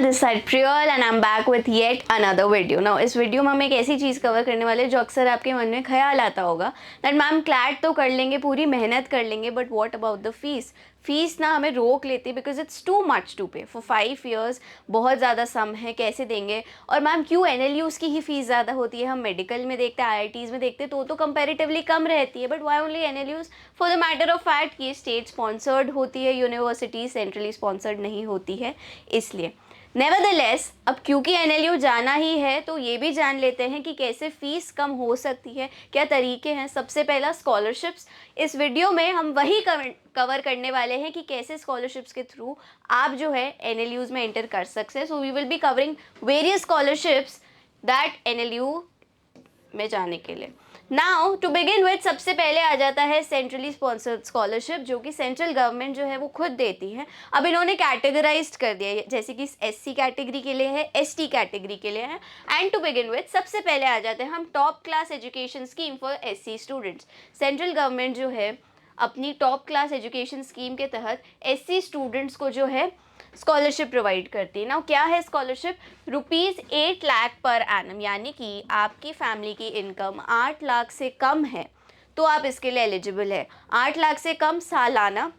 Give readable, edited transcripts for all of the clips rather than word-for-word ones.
This side Priyal and I am back with yet another video. Now इस video में हम एक ऐसी चीज़ कवर करने वाले जो अक्सर आपके मन में ख्याल आता होगा दैट मैम क्लैट तो कर लेंगे, पूरी मेहनत कर लेंगे, but what about the fees. Fees ना हमें रोक लेती है because it's too much to pay for 5 years। बहुत ज़्यादा सम है, कैसे देंगे। और मैम क्यों NLUs की ही फीस ज़्यादा होती है? हम मेडिकल में देखते हैं, IITs में देखते हैं तो कंपेरेटिवली कम रहती है, but why only NLUs? For the matter of fact ये स्टेट स्पॉन्सर्ड होती है यूनिवर्सिटी, सेंट्रली स्पॉन्सर्ड नहीं होती है, इसलिए। नेवरदलेस अब क्योंकि NLU जाना ही है तो ये भी जान लेते हैं कि कैसे फीस कम हो सकती है, क्या तरीके हैं। सबसे पहला स्कॉलरशिप्स। इस वीडियो में हम वही कवर करने वाले हैं कि कैसे स्कॉलरशिप्स के थ्रू आप जो है NLUs में एंटर कर सकते हैं। So we will be covering various scholarships that NLU में जाने के लिए। नाउ टू बिगिन विथ सबसे पहले आ जाता है सेंट्रली स्पॉन्सर्ड स्कॉलरशिप, जो कि सेंट्रल गवर्नमेंट जो है वो खुद देती है। अब इन्होंने कैटेगराइज्ड कर दिया है, जैसे कि SC कैटेगरी के लिए है, ST कैटेगरी के लिए है। एंड टू बिगिन विथ सबसे पहले आ जाते हैं हम top class education scheme for SC students. Central government जो है अपनी टॉप क्लास एजुकेशन स्कीम के तहत SC स्टूडेंट्स को जो है स्कॉलरशिप प्रोवाइड करती है। ना क्या है स्कॉलरशिप? ₹8 लाख पर एनम, यानी कि आपकी फैमिली की इनकम 8 लाख से कम है तो आप इसके लिए एलिजिबल है। 8 लाख से कम सालाना,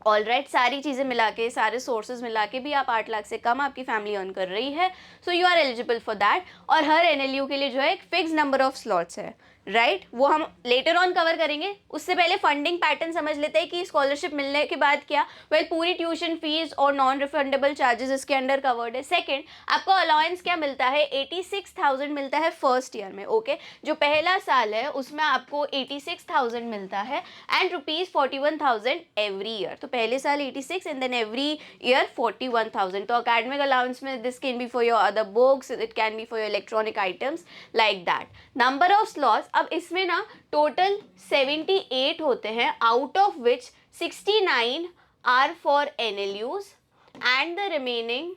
ऑल राइट, सारी चीज़ें मिला के, सारे सोर्सेज मिला के भी आप 8 लाख से कम आपकी फैमिली अर्न कर रही है, so you are eligible for that. और हर NLU के लिए जो है एक फिक्स नंबर ऑफ स्लॉट्स है, राइट, वो हम लेटर ऑन कवर करेंगे। उससे पहले फंडिंग पैटर्न समझ लेते हैं कि स्कॉलरशिप मिलने के बाद क्या। पूरी ट्यूशन फीस और नॉन रिफंडेबल चार्जेस इसके अंडर कवर्ड है। सेकंड, आपको अलाउंस क्या मिलता है? 86,000 मिलता है फर्स्ट ईयर में, ओके। जो पहला साल है उसमें आपको 86,000 मिलता है एंड ₹41,000 एवरी ईयर। तो पहले साल 86 एंड देन एवरी ईयर 41,000। तो अकेडमिक अलाउंस में this can be for your other books, it can be for your electronic items like that. Number of slots, अब इसमें ना टोटल 78 होते हैं, out of which 69 are for NLUs and the remaining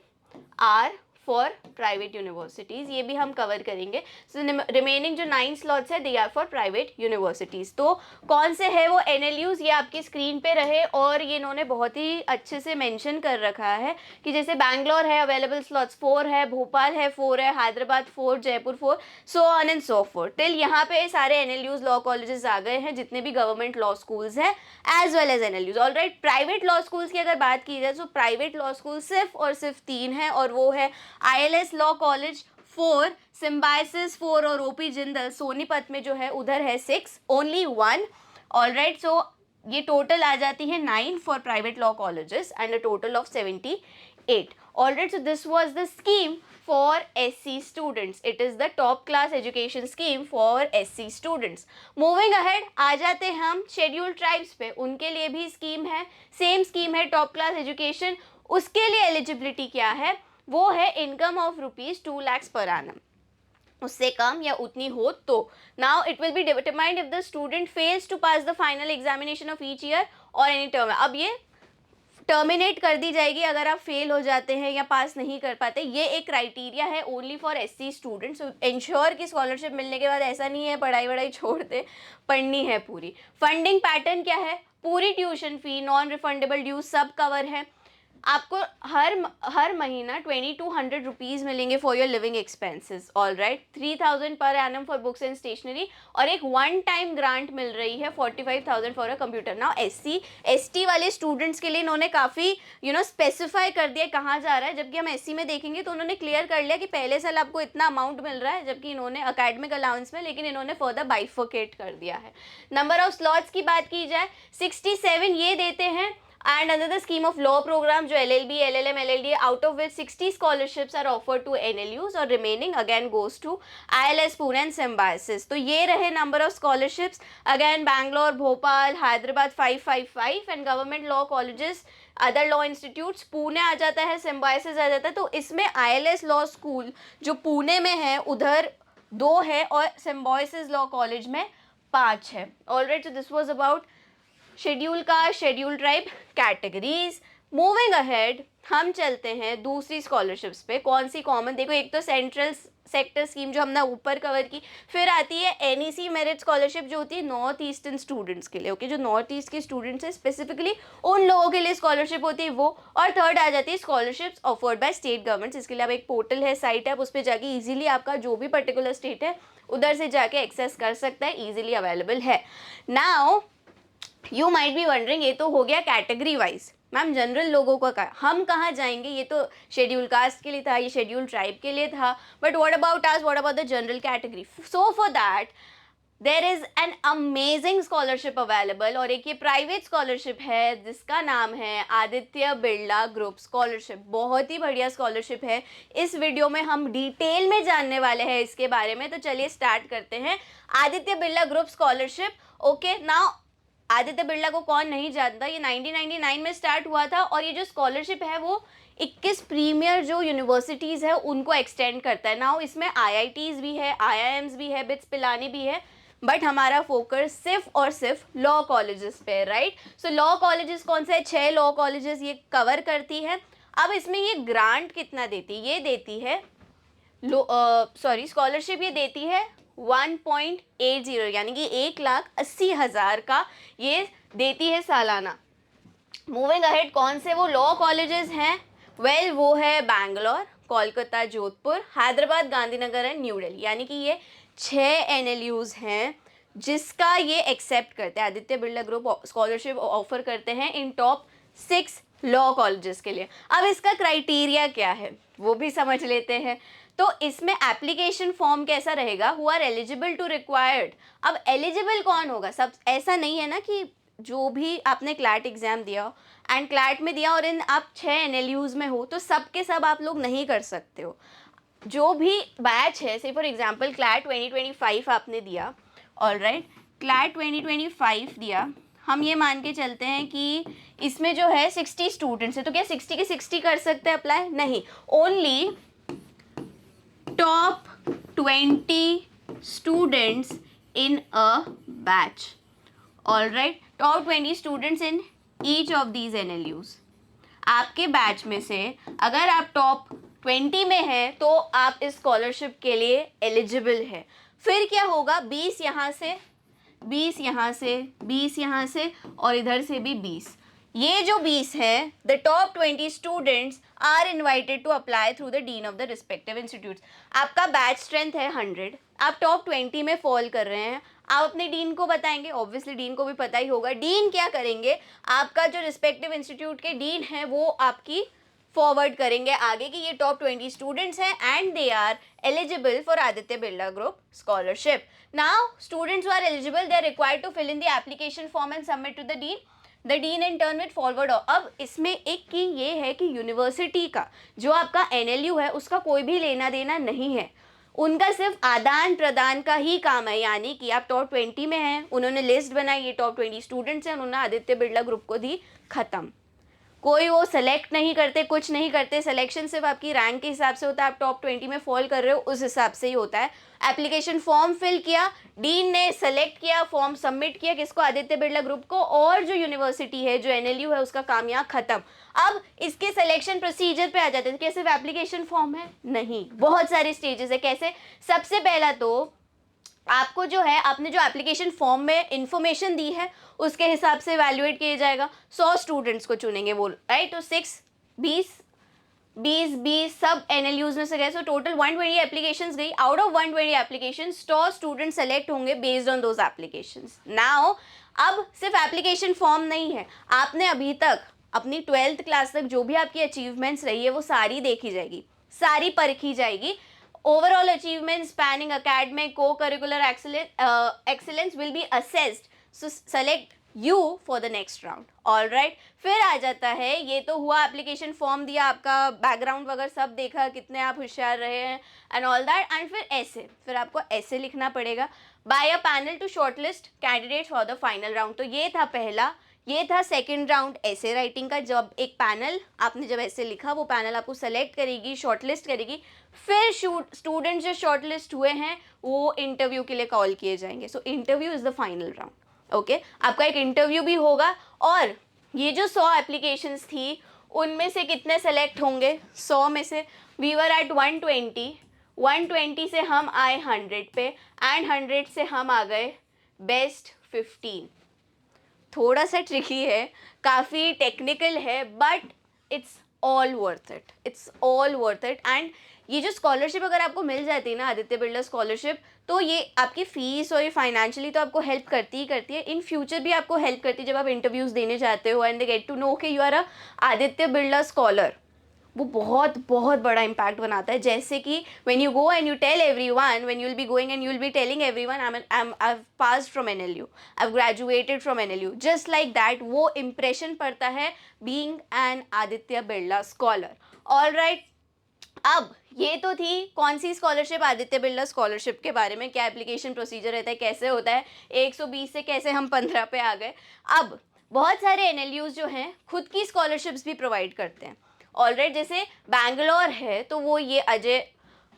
are for private universities. ये भी हम cover करेंगे। So remaining जो 9 स्लॉट्स है they are for private universities. तो कौन से है वो NLUs, ये आपकी स्क्रीन पे रहे। और ये इन्होंने बहुत ही अच्छे से मेंशन कर रखा है कि जैसे बैंगलोर है अवेलेबल स्लॉट्स 4 है, भोपाल है 4 है, Hyderabad 4, Jaipur 4, so on and so fourth. Till यहाँ पे सारे NLUs लॉ कॉलेजेस आ गए हैं, जितने भी गवर्नमेंट लॉ स्कूल्स हैं as well as NLUs। All right, private law schools की अगर बात की जाए तो प्राइवेट लॉ स्कूल सिर्फ और सिर्फ 3 है, और वो है ILS लॉ कॉलेज 4, सिम्बायसिस 4 और OP जिंदल सोनीपत में जो है उधर है 6, ओनली 1। ऑल राइट, सो ये टोटल आ जाती है 9 for private law colleges and a total of 78। All right, so this was the scheme for SC students. It is the top class education scheme for SC students. Moving ahead, आ जाते हम scheduled tribes पे। उनके लिए भी scheme है, same scheme है, top class education. उसके लिए एलिजिबिलिटी क्या है? वो है income of ₹2 lakhs per annum, उससे कम या उतनी हो तो। Now it will be determined if the student fails to pass the final examination of each year और एनी टर्म। अब ये टर्मिनेट कर दी जाएगी अगर आप फेल हो जाते हैं या पास नहीं कर पाते। ये एक क्राइटेरिया है only for SC students. Ensure की स्कॉलरशिप मिलने के बाद ऐसा नहीं है पढ़ाई वढ़ाई छोड़ दे, पढ़नी है पूरी। फंडिंग पैटर्न क्या है? पूरी tuition fee, non refundable dues सब कवर है। आपको हर महीना 2200 रुपीज़ मिलेंगे for your living expenses. All right, 3000 per annum for books and stationery, और एक वन टाइम ग्रांट मिल रही है 45,000 for a computer. Now SC ST वाले स्टूडेंट्स के लिए इन्होंने काफ़ी स्पेसिफाई कर दिया कहाँ जा रहा है, जबकि हम SC में देखेंगे तो उन्होंने क्लियर कर लिया कि पहले साल आपको इतना अमाउंट मिल रहा है, जबकि इन्होंने अकेडमिक अलाउंस में, लेकिन इन्होंने फर्दर बाइफोकेट कर दिया है। नंबर ऑफ स्लॉट्स की बात की जाए 67 ये देते हैं। And under the scheme of law program जो LLB, LLM, LLD, out of which 60 scholarships are offered to NLUs और remaining again goes to ILS Pune and Symbiosis। तो ये रहे number of scholarships। Again Bangalore, Bhopal, Hyderabad 555 and government law colleges, other law institutes Pune आ जाता है, Symbiosis आ जाता है। तो इसमें ILS लॉ स्कूल जो पुणे में है उधर 2 है और सिम्बायसिस लॉ कॉलेज में 5 है। Alright, so this was about schedule caste, schedule tribe categories. Moving ahead हम चलते हैं दूसरी स्कॉलरशिप्स पे। कौन सी कॉमन? देखो, एक तो सेंट्रल सेक्टर स्कीम जो हमने ऊपर कवर की। फिर आती है NEC मेरिट स्कॉलरशिप जो होती है नॉर्थ ईस्टर्न स्टूडेंट्स के लिए, ओके, जो नॉर्थ ईस्ट के स्टूडेंट्स हैं स्पेसिफिकली उन लोगों के लिए स्कॉलरशिप होती है वो। और थर्ड आ जाती है scholarships offered by state governments. इसके लिए आप एक पोर्टल है, साइट है, आप उस पर जाके ईजिली आपका जो भी पर्टिकुलर स्टेट है उधर से जाके एक्सेस कर सकता है, ईजिली अवेलेबल है। Now you might be wondering, ये तो हो गया कैटेगरी वाइज, मैम जनरल लोगों का हम कहाँ जाएंगे, ये तो शेड्यूल कास्ट के लिए था, ये शेड्यूल ट्राइब के लिए था, but what about us, what about the general category? So for that there is an amazing scholarship available, और एक ये प्राइवेट स्कॉलरशिप है जिसका नाम है आदित्य बिरला ग्रुप स्कॉलरशिप। बहुत ही बढ़िया स्कॉलरशिप है, इस वीडियो में हम डिटेल में जानने वाले हैं इसके बारे में। तो चलिए स्टार्ट करते हैं Aditya Birla group scholarship. Okay, now Aditya Birla को कौन नहीं जानता, ये 1999 में स्टार्ट हुआ था, और ये जो स्कॉलरशिप है वो 21 प्रीमियर जो यूनिवर्सिटीज़ है उनको एक्सटेंड करता है। नाउ इसमें IITs भी है, IIMs भी है, बिट्स पिलानी भी है, बट हमारा फोकस सिर्फ और सिर्फ लॉ कॉलेजेस पे है, राइट। सो लॉ कॉलेजेस कौन से है? 6 लॉ कॉलेजेस ये कवर करती है। अब इसमें ये ग्रांट कितना देती है? ये देती है स्कॉलरशिप ये देती है 1.80, यानी कि 1,80,000 का ये देती है सालाना। मूविंग अहेड, कौन से वो लॉ कॉलेजेस हैं? वेल वो है बैंगलोर, कोलकाता, जोधपुर, हैदराबाद, गांधीनगर एंड न्यू दिल्ली, यानी कि ये 6 NLUs हैं जिसका ये एक्सेप्ट करते हैं। Aditya Birla group scholarship offer करते हैं इन टॉप 6 लॉ कॉलेजेस के लिए। अब इसका क्राइटेरिया क्या है वो भी समझ लेते हैं। तो इसमें एप्लीकेशन फॉर्म कैसा रहेगा? Who are eligible to required. अब एलिजिबल कौन होगा? सब ऐसा नहीं है ना कि जो भी आपने क्लैट एग्जाम दिया एंड क्लैट में दिया और इन आप 6 NLUs में हो तो सब के सब आप लोग नहीं कर सकते हो। जो भी बैच है, से फॉर एग्जांपल क्लैट 2025 आपने दिया, ऑलराइट, क्लैट 2025 दिया, हम ये मान के चलते हैं कि इसमें जो है 60 स्टूडेंट्स है, तो क्या 60 के 60 कर सकते हैं अप्लाई? नहीं, only top 20 students in a batch, all right, top 20 students in each of these NLUs। आपके बैच में से अगर आप टॉप 20 में हैं तो आप इस स्कॉलरशिप के लिए एलिजिबल है। फिर क्या होगा? 20 यहाँ से, 20 यहाँ से, 20 यहाँ से और इधर से भी 20। ये जो 20 है, the top 20 students are invited to apply through the dean of the respective institutes. आपका बैच स्ट्रेंथ है 100, आप टॉप 20 में फॉल कर रहे हैं, आप अपने डीन को बताएंगे, ऑब्वियसली डीन को भी पता ही होगा। डीन क्या करेंगे? आपका जो रिस्पेक्टिव इंस्टीट्यूट के डीन है वो आपकी फॉरवर्ड करेंगे आगे कि ये टॉप 20 स्टूडेंट्स हैं and they are eligible for Aditya Birla group scholarship. Now students who are eligible they are required to fill in the application form and submit to the dean, the dean in turn with forward. अब इसमें एक की ये है कि university का जो आपका NLU है उसका कोई भी लेना देना नहीं है, उनका सिर्फ आदान प्रदान का ही काम है। यानी कि आप टॉप 20 में हैं, उन्होंने लिस्ट बनाई, ये टॉप 20 स्टूडेंट्स हैं, उन्होंने आदित्य बिरला ग्रुप को दी, खत्म। कोई वो सेलेक्ट नहीं करते, कुछ नहीं करते, सिलेक्शन सिर्फ आपकी रैंक के हिसाब से होता है, आप टॉप 20 में फॉल कर रहे हो उस हिसाब से ही होता है। एप्लीकेशन फॉर्म फिल किया, डीन ने सेलेक्ट किया, फॉर्म सबमिट किया, किसको? आदित्य बिरला ग्रुप को, और जो यूनिवर्सिटी है, जो NLU है, उसका काम यहाँ खत्म। अब इसके सिलेक्शन प्रोसीजर पे आ जाते हैं। क्या सिर्फ एप्लीकेशन फॉर्म है? नहीं, बहुत सारे स्टेजेस है। कैसे? सबसे पहला तो आपको जो है, आपने जो एप्लीकेशन फॉर्म में इंफॉर्मेशन दी है उसके हिसाब से वैल्यूएट किया जाएगा। 100 स्टूडेंट्स को चुनेंगे वो, राइट, तो 6, 20 सब NLUs में से गए, सो टोटल 120 एप्लीकेशंस गई। Out of 120 applications 100 student select होंगे based on those applications. Now अब सिर्फ एप्लीकेशन फॉर्म नहीं है, आपने अभी तक अपनी 12th क्लास तक जो भी आपकी अचीवमेंट्स रही है वो सारी देखी जाएगी, सारी परखी जाएगी। Overall achievements spanning academic, co-curricular excellence will be assessed. So select you for the next round. All right. फिर आ जाता है, ये तो हुआ एप्लीकेशन फॉर्म दिया, आपका बैकग्राउंड वगैरह सब देखा, कितने आप होशियार रहे हैं एंड ऑल दैट। एंड फिर ऐसे, फिर आपको ऐसे लिखना पड़ेगा, by a panel to shortlist candidate for the final round. तो ये था पहला। ये था सेकंड राउंड ऐसे राइटिंग का, जब एक पैनल आपने जब ऐसे लिखा, वो पैनल आपको सेलेक्ट करेगी, शॉर्टलिस्ट करेगी। फिर स्टूडेंट्स जो शॉर्टलिस्ट हुए हैं वो इंटरव्यू के लिए कॉल किए जाएंगे। So interview is the final round. Okay, आपका एक इंटरव्यू भी होगा। और ये जो 100 एप्लीकेशंस थी उनमें से कितने सेलेक्ट होंगे? 100 में से वी वर एट 120, 120 से हम आए 100 पे, एंड 100 से हम आ गए बेस्ट 15। थोड़ा सा ट्रिकी है, काफ़ी टेक्निकल है, but it's all worth it, it's all worth it. And ये जो स्कॉलरशिप अगर आपको मिल जाती है ना, आदित्य बिरला स्कॉलरशिप, तो ये आपकी फ़ीस और ये फाइनेंशियली तो आपको हेल्प करती ही करती है, इन फ्यूचर भी आपको हेल्प करती है जब आप इंटरव्यूज़ देने जाते हो and they get to know कि you are a Aditya Birla scholar. वो बहुत बहुत बड़ा इम्पैक्ट बनाता है। जैसे कि when you go and you tell everyone, when you will be going and you will be telling everyone I passed from NLU, I graduated from NLU, just like that, वो impression पड़ता है being an Aditya Birla scholar. Alright, अब ये तो थी कौन सी scholarship, Aditya Birla scholarship के बारे में, क्या एप्लीकेशन प्रोसीजर रहता है, कैसे होता है, 120 से कैसे हम 15 पे आ गए। अब बहुत सारे NLUs जो हैं खुद की स्कॉलरशिप्स भी प्रोवाइड करते हैं। ऑलराइट, जैसे बैंगलोर है तो वो ये अजय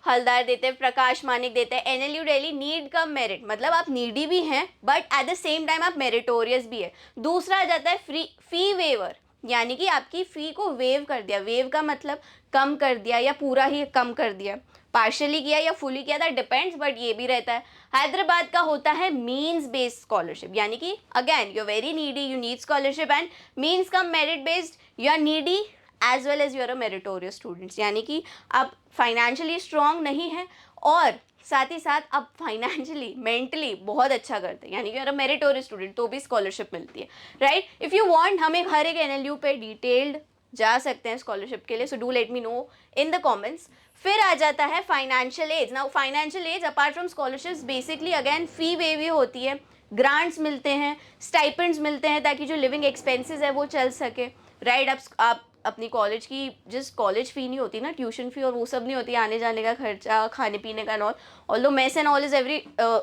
हलदार देते हैं, प्रकाश मानिक देते हैं। NLU Delhi need cum merit, मतलब आप नीडी भी हैं but at the same time आप मेरिटोरियस भी है। दूसरा आ जाता है फी वेवर, यानी कि आपकी फ़ी को वेव कर दिया। वेव का मतलब कम कर दिया या पूरा ही कम कर दिया, पार्शियली किया या फुली किया, दैट डिपेंड्स, बट ये भी रहता है। हैदराबाद का होता है मीन्स बेस्ड स्कॉलरशिप, यानी कि again you are very needy, you need scholarship, and means cum merit based, you are needy as well as you are a meritorious students, यानी कि आप फाइनेंशियली स्ट्रॉन्ग नहीं हैं और साथ ही साथ आप फाइनेंशियली मेंटली बहुत अच्छा करते हैं, यानी कि अगर मेरिटोरियस स्टूडेंट तो भी स्कॉलरशिप मिलती है। राइट, इफ़ यू वांट, हम एक हर एक NLU पे डिटेल्ड जा सकते हैं स्कॉलरशिप के लिए, so do let me know in the comments. फिर आ जाता है financial aid. Now financial aid apart from scholarships basically again fee waiver ही होती है, ग्रांट्स मिलते हैं, स्टाइपेंड्स मिलते हैं ताकि जो लिविंग एक्सपेंसेस है वो चल सके। राइट, आप अपनी कॉलेज की जिस कॉलेज फ़ी नहीं होती ना, ट्यूशन फ़ी और वो सब नहीं होती, आने जाने का खर्चा, खाने पीने का knoll, although mess and all is every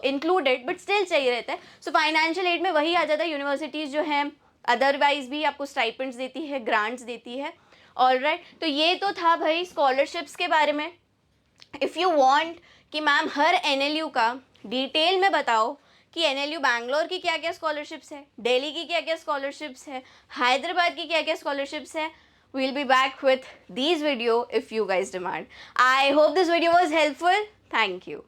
included, but still चाहिए रहता है। सो फाइनेंशियल एड में वही आ जाता है, यूनिवर्सिटीज़ जो हैं अदरवाइज भी आपको स्टाइपेंड्स देती है, ग्रांट्स देती है। ऑलराइट, तो ये तो था भाई स्कॉलरशिप्स के बारे में। इफ़ यू वांट कि मैम हर NLU का डिटेल में बताओ कि NLU बैंगलोर की क्या क्या स्कॉलरशिप्स है, दिल्ली की क्या क्या स्कॉलरशिप्स है, हैदराबाद की क्या क्या स्कॉलरशिप्स है, we'll be back with these video if you guys demand. I hope this video was helpful. Thank you.